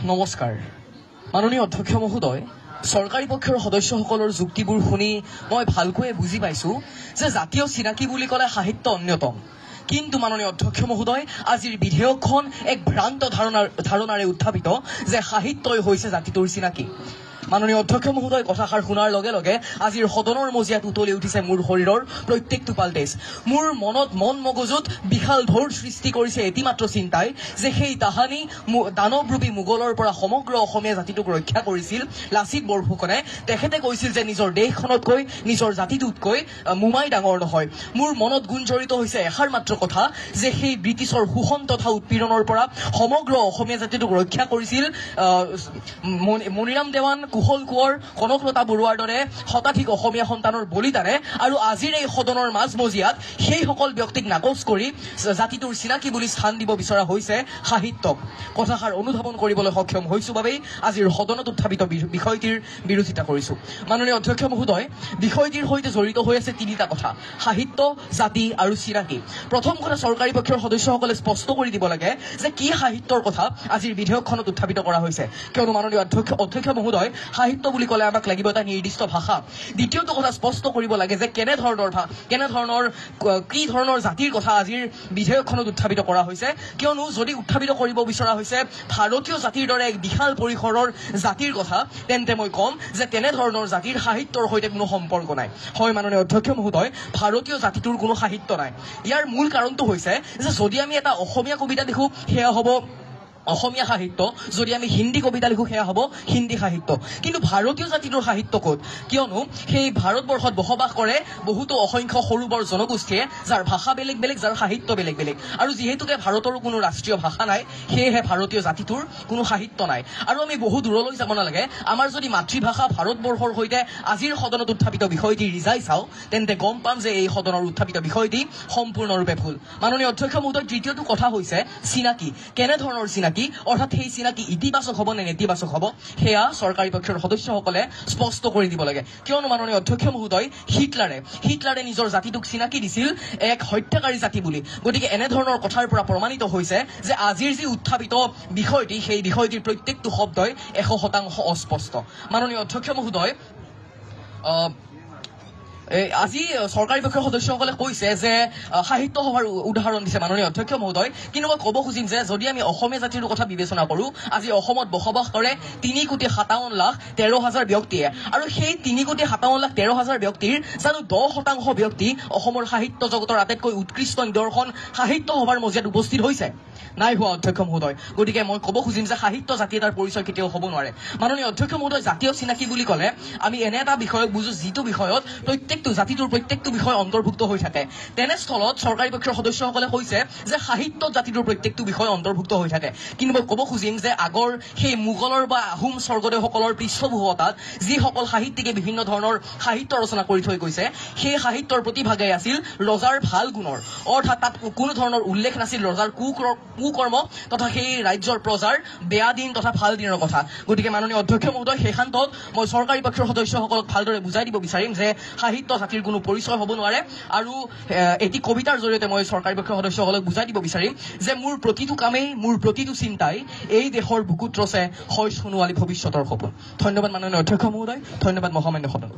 নমস্কাৰ মাননীয় অধ্যক্ষ মহোদয় চৰকাৰী পক্ষৰ সদস্যসকলৰ যুক্তিবোৰ শুনি মই ভালকৈ বুজি পাইছো যে জাতীয় চিনাকি বুলি ক'লে সাহিত্য অন্যতম কিন্তু মাননীয় অধ্যক্ষ মহোদয় আজিৰ বিধেয়কখন এক ভ্ৰান্ত ধাৰণাৰে উত্থাপিত যে সাহিত্যই হৈছে জাতিটোৰ চিনাকি মাননীয় অধ্যক্ষ মহোদয় কথাষাৰ শুনাৰ লগে লগে আজিৰ সদনৰ মজিয়াত উতলি উঠিছে মোৰ শৰীৰৰ প্ৰত্যেকটো পালটেজ মোৰ মনত মন মগজুত বিশাল ঢৌৰ সৃষ্টি কৰিছে এটিমাত্ৰ চিন্তাই যে সেই তাহানি দানৱৰূপী মোগলৰ পৰা সমগ্ৰ অসমীয়া জাতিটোক ৰক্ষা কৰিছিল লাচিত বৰফুকনে তেখেতে কৈছিল যে নিজৰ দেশখনতকৈ নিজৰ জাতিটোতকৈ মুমাই ডাঙৰ নহয় মোৰ মনত গুঞ্জৰিত হৈছে এষাৰ মাত্ৰ কথা যে সেই ব্ৰিটিছৰ শোষণ তথা উৎপীড়নৰ পৰা সমগ্ৰ অসমীয়া জাতিটোক ৰক্ষা কৰিছিল মণিৰাম দেৱান কুশল কোঁৱৰ কনকলতা বৰুৱাৰ দৰে শতাধিক অসমীয়া সন্তানৰ বলিদানে আৰু আজিৰ এই সদনৰ মাজমজিয়াত সেইসকল ব্যক্তিক নাকচ কৰি জাতিটোৰ চিনাকি বুলি স্থান দিব বিচৰা হৈছে সাহিত্যক কথাষাৰ অনুধাৱন কৰিবলৈ সক্ষম হৈছো বাবেই আজিৰ সদনত উত্থাপিত বিষয়টিৰ বিৰোধিতা কৰিছো মাননীয় অধ্যক্ষ মহোদয় বিষয়টিৰ সৈতে জড়িত হৈ আছে তিনিটা কথা সাহিত্য জাতি আৰু চিনাকি প্ৰথম কথা চৰকাৰী পক্ষৰ সদস্যসকলে স্পষ্ট কৰি দিব লাগে যে কি সাহিত্যৰ কথা আজিৰ বিধেয়কখনত উত্থাপিত কৰা হৈছে কিয়নো মাননীয় অধ্যক্ষ মহোদয় সাহিত্য বুলি ক'লে আমাক লাগিব এটা নিৰ্দিষ্ট ভাষা দ্বিতীয়টো কথা স্পষ্ট কৰিব লাগে যে কি ধৰণৰ জাতিৰ কথা আজিৰ বিধেয়কখনত উত্থাপিত কৰা হৈছে কিয়নো যদি উত্থাপিত কৰিব বিচৰা হৈছে ভাৰতীয় জাতিৰ দৰে এক বিশাল পৰিসৰৰ জাতিৰ কথা তেন্তে মই ক'ম যে তেনেধৰণৰ জাতিৰ সাহিত্যৰ সৈতে কোনো সম্পৰ্ক নাই হয় মাননীয় অধ্যক্ষ মহোদয় ভাৰতীয় জাতিটোৰ কোনো সাহিত্য নাই ইয়াৰ মূল কাৰণটো হৈছে যে যদি আমি এটা অসমীয়া কবিতা লিখো সেয়া হ'ব অসমীয়া সাহিত্য যদি আমি হিন্দী কবিতা লিখো সেয়া হ'ব হিন্দী সাহিত্য কিন্তু ভাৰতীয় জাতিটোৰ সাহিত্য ক'ত কিয়নো সেই ভাৰতবৰ্ষত বসবাস কৰে বহুতো অসংখ্য সৰু বৰ জনগোষ্ঠীয়ে যাৰ ভাষা বেলেগ বেলেগ যাৰ সাহিত্য বেলেগ বেলেগ আৰু যিহেতুকে ভাৰতৰো কোনো ৰাষ্ট্ৰীয় ভাষা নাই সেয়েহে ভাৰতীয় জাতিটোৰ কোনো সাহিত্য নাই আৰু আমি বহু দূৰলৈ যাব নালাগে আমাৰ যদি মাতৃভাষা ভাৰতবৰ্ষৰ সৈতে আজিৰ সদনত উত্থাপিত বিষয়টি ৰিজাই চাওঁ তেন্তে গম পাম যে এই সদনৰ উত্থাপিত বিষয়টি সম্পূৰ্ণৰূপে ভুল মাননীয় অধ্যক্ষ মহোদয় তৃতীয়টো কথা হৈছে চিনাকি কেনেধৰণৰ চিনাকি অৰ্থাৎ সেই চিনাকি ইতিবাচক হ'ব নে নেতিবাচক হ'ব সেয়া চৰকাৰী পক্ষৰ সদস্যসকলে স্পষ্ট কৰি দিব লাগে কিয়নো মাননীয় অধ্যক্ষ মহোদয় হিটলাৰে নিজৰ জাতিটোক চিনাকি দিছিল এক হত্যাকাৰী জাতি বুলি গতিকে এনেধৰণৰ কথাৰ পৰা প্ৰমাণিত হৈছে যে আজিৰ যি উত্থাপিত বিষয়টি সেই বিষয়টিৰ প্ৰত্যেকটো শব্দই 100% অস্পষ্ট মাননীয় অধ্যক্ষ মহোদয় আজি চৰকাৰী পক্ষৰ সদস্যসকলে কৈছে যে সাহিত্য সভাৰ উদাহৰণ দিছে মাননীয় অধ্যক্ষ মহোদয় কিন্তু মই ক'ব খুজিম যে যদি আমি অসমীয়া জাতিৰ কথা বিবেচনা কৰোঁ আজি অসমত বসবাস কৰে 3,57,13,000 ব্যক্তিয়ে আৰু সেই 3,57,13,000 ব্যক্তিৰ জানো 10% ব্যক্তি অসমৰ সাহিত্য জগতৰ আটাইতকৈ উৎকৃষ্ট নিদৰ্শন সাহিত্য সভাৰ মজিয়াত উপস্থিত হৈছে নাই হোৱা অধ্যক্ষ মহোদয় গতিকে মই ক'ব খুজিম যে সাহিত্য জাতি এটাৰ পৰিচয় কেতিয়াও হ'ব নোৱাৰে মাননীয় অধ্যক্ষ মহোদয় জাতীয় চিনাকি বুলি ক'লে আমি এনে এটা বিষয়ক বুজো যিটো বিষয়ত জাতিটোৰ প্ৰত্যেকটো বিষয় অন্তৰ্ভুক্ত হৈ থাকে তেনেস্থলত চৰকাৰী পক্ষৰ সদস্যসকলে কৈছে যে সাহিত্যত জাতিটোৰ প্ৰত্যেকটো বিষয় অন্তৰ্ভুক্ত হৈ থাকে কিন্তু মই ক'ব খুজিম যে আগৰ সেই মোগলৰ বা আহোম স্বৰ্গদেউসকলৰ পৃষ্ঠপোষকতাত যিসকল সাহিত্যিকে বিভিন্ন ধৰণৰ সাহিত্য ৰচনা কৰি থৈ গৈছে সেই সাহিত্যৰ প্ৰতিভাগাই আছিল ৰজাৰ ভাল গুণৰ অৰ্থাৎ তাত কোনো ধৰণৰ উল্লেখ নাছিল ৰজাৰ কুকৰ্ম তথা সেই ৰাজ্যৰ প্ৰজাৰ বেয়া দিন তথা ভাল দিনৰ কথা গতিকে মাননীয় অধ্যক্ষ মহোদয় শেষান্তত মই চৰকাৰী পক্ষৰ সদস্যসকলক ভালদৰে বুজাই দিব বিচাৰিম যে সাহিত্য জাতিৰ কোনো পৰিচয় হ'ব নোৱাৰে আৰু এটি কবিতাৰ জৰিয়তে মই চৰকাৰী পক্ষৰ সদস্যসকলক বুজাই দিব বিচাৰিম যে মোৰ প্ৰতিটো কামেই মোৰ প্ৰতিটো চিন্তাই এই দেশৰ বুকুত ৰচে হয় সোণোৱালী ভৱিষ্যতৰ সপোন ধন্যবাদ মাননীয় অধ্যক্ষ মহোদয় ধন্যবাদ মহামান্য সদন